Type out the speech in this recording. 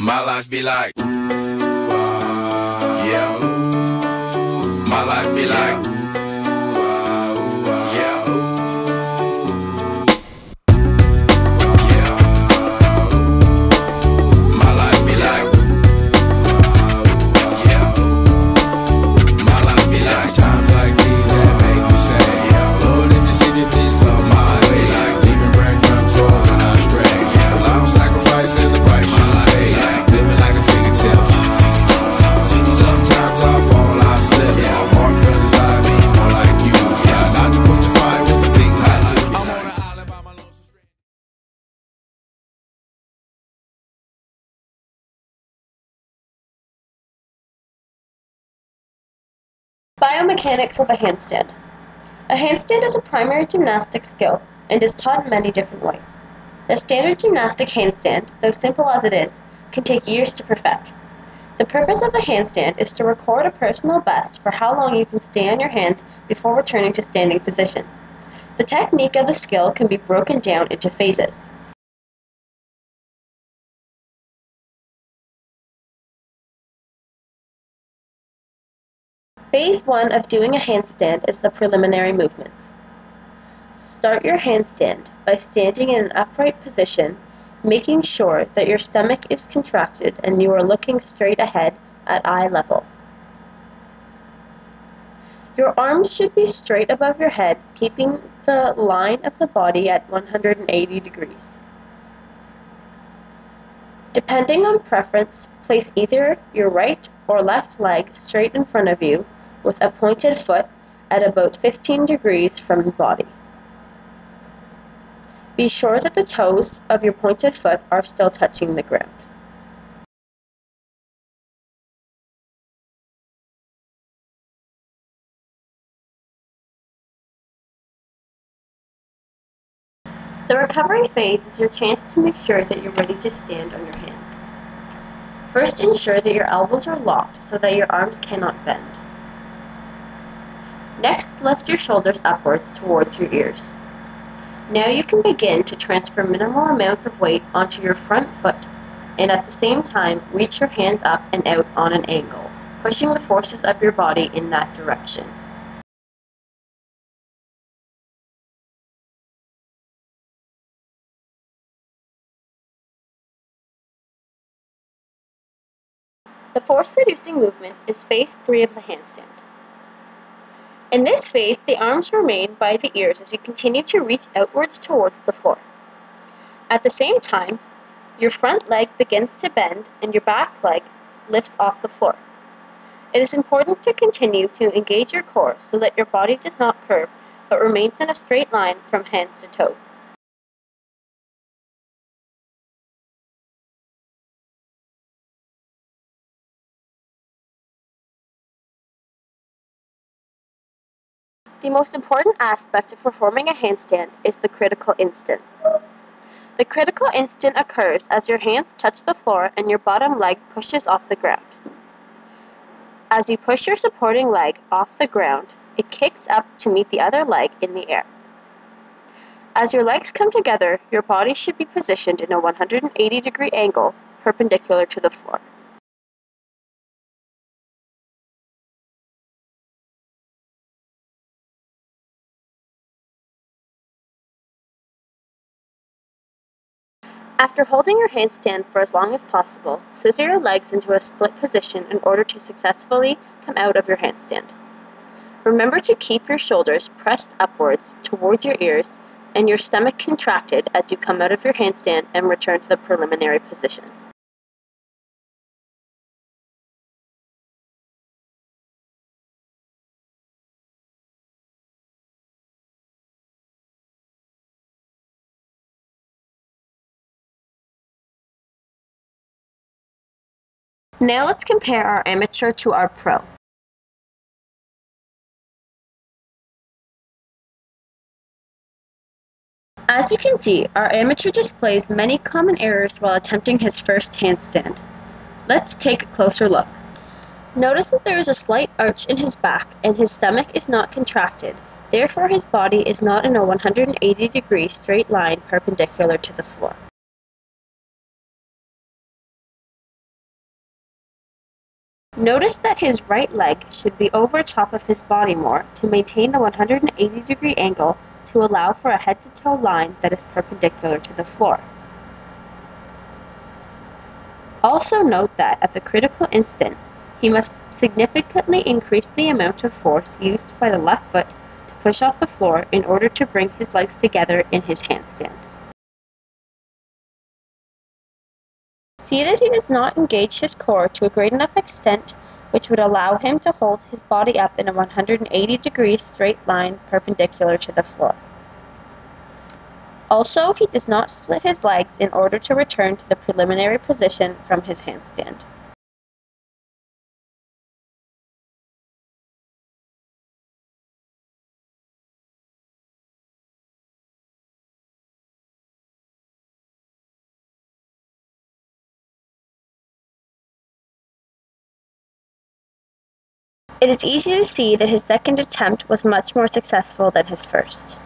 My life be like, ooh, yeah, ooh. My life be like, ooh, yeah, ooh. Yeah, ooh. My life be like, yeah, ooh. My life be like times like these that make me say, yeah, Lord, if you see me, please come my way. Like leaving breadcrumbs for when I stray. Yeah, a lot of sacrifice in the price you pay. Like living like a fingertip. Sometimes I fall, I slip. Yeah, I'm more feelings, I be more like you. Try not to put your fire with the things I do. I'm on an island by my lonesome stream. Biomechanics of a handstand. A handstand is a primary gymnastic skill and is taught in many different ways. The standard gymnastic handstand, though simple as it is, can take years to perfect. The purpose of the handstand is to record a personal best for how long you can stay on your hands before returning to standing position. The technique of the skill can be broken down into phases. Phase 1 of doing a handstand is the preliminary movements. Start your handstand by standing in an upright position, making sure that your stomach is contracted and you are looking straight ahead at eye level. Your arms should be straight above your head, keeping the line of the body at 180 degrees. Depending on preference, place either your right or left leg straight in front of you with a pointed foot at about 15 degrees from the body. Be sure that the toes of your pointed foot are still touching the ground. The recovery phase is your chance to make sure that you're ready to stand on your hands. First, ensure that your elbows are locked so that your arms cannot bend. Next, lift your shoulders upwards towards your ears. Now you can begin to transfer minimal amounts of weight onto your front foot and at the same time reach your hands up and out on an angle, pushing the forces of your body in that direction. The force-producing movement is phase 3 of the handstand. In this phase, the arms remain by the ears as you continue to reach outwards towards the floor. At the same time, your front leg begins to bend and your back leg lifts off the floor. It is important to continue to engage your core so that your body does not curve but remains in a straight line from hands to toes. The most important aspect of performing a handstand is the critical instant. The critical instant occurs as your hands touch the floor and your bottom leg pushes off the ground. As you push your supporting leg off the ground, it kicks up to meet the other leg in the air. As your legs come together, your body should be positioned in a 180-degree angle perpendicular to the floor. After holding your handstand for as long as possible, scissor your legs into a split position in order to successfully come out of your handstand. Remember to keep your shoulders pressed upwards towards your ears and your stomach contracted as you come out of your handstand and return to the preliminary position. Now let's compare our amateur to our pro. As you can see, our amateur displays many common errors while attempting his first handstand. Let's take a closer look. Notice that there is a slight arch in his back and his stomach is not contracted, therefore his body is not in a 180-degree straight line perpendicular to the floor. Notice that his right leg should be over top of his body more to maintain the 180-degree angle to allow for a head-to-toe line that is perpendicular to the floor. Also note that at the critical instant, he must significantly increase the amount of force used by the left foot to push off the floor in order to bring his legs together in his handstand. See that he does not engage his core to a great enough extent which would allow him to hold his body up in a 180-degree straight line perpendicular to the floor. Also, he does not split his legs in order to return to the preliminary position from his handstand. It is easy to see that his second attempt was much more successful than his first.